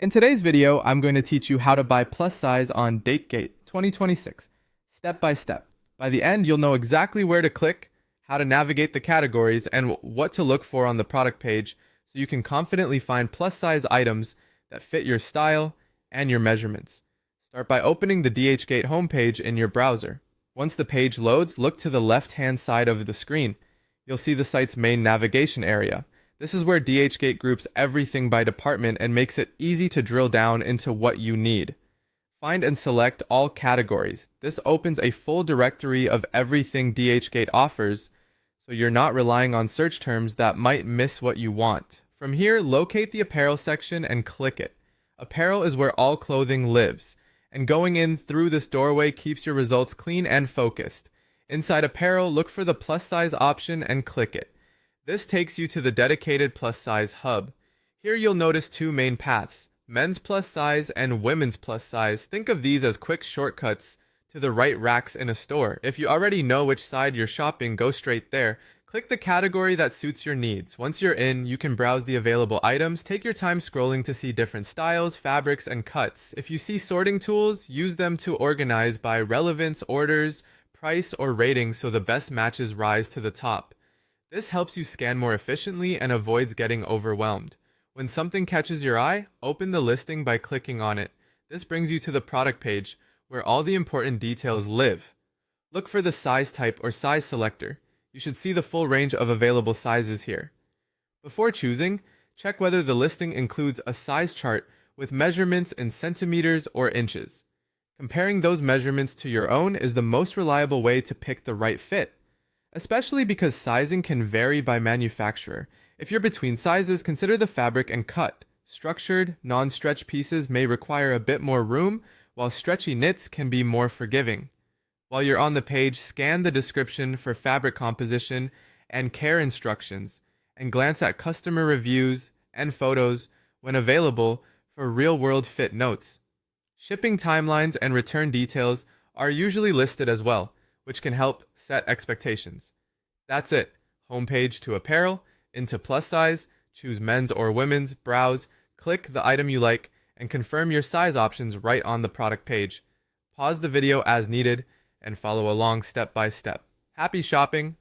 In today's video, I'm going to teach you how to buy plus size on Dhgate 2026, step by step. By the end, you'll know exactly where to click, how to navigate the categories, and what to look for on the product page so you can confidently find plus size items that fit your style and your measurements. Start by opening the Dhgate homepage in your browser. Once the page loads, look to the left-hand side of the screen. You'll see the site's main navigation area. This is where Dhgate groups everything by department and makes it easy to drill down into what you need. Find and select all categories. This opens a full directory of everything Dhgate offers, so you're not relying on search terms that might miss what you want. From here, locate the apparel section and click it. Apparel is where all clothing lives, and going in through this doorway keeps your results clean and focused. Inside apparel, look for the plus size option and click it. This takes you to the dedicated plus size hub. Here you'll notice two main paths, men's plus size and women's plus size. Think of these as quick shortcuts to the right racks in a store. If you already know which side you're shopping, go straight there. Click the category that suits your needs. Once you're in, you can browse the available items. Take your time scrolling to see different styles, fabrics, and cuts. If you see sorting tools, use them to organize by relevance, orders, price, or rating so the best matches rise to the top. This helps you scan more efficiently and avoids getting overwhelmed. When something catches your eye, open the listing by clicking on it. This brings you to the product page, where all the important details live. Look for the size type or size selector. You should see the full range of available sizes here. Before choosing, check whether the listing includes a size chart with measurements in centimeters or inches. Comparing those measurements to your own is the most reliable way to pick the right fit, especially because sizing can vary by manufacturer. If you're between sizes, consider the fabric and cut. Structured, non-stretch pieces may require a bit more room, while stretchy knits can be more forgiving. While you're on the page, scan the description for fabric composition and care instructions, and glance at customer reviews and photos when available for real-world fit notes. Shipping timelines and return details are usually listed as well, which can help set expectations. That's it. Homepage to apparel, into plus size, choose men's or women's, browse, click the item you like, and confirm your size options right on the product page. Pause the video as needed and follow along step by step. Happy shopping!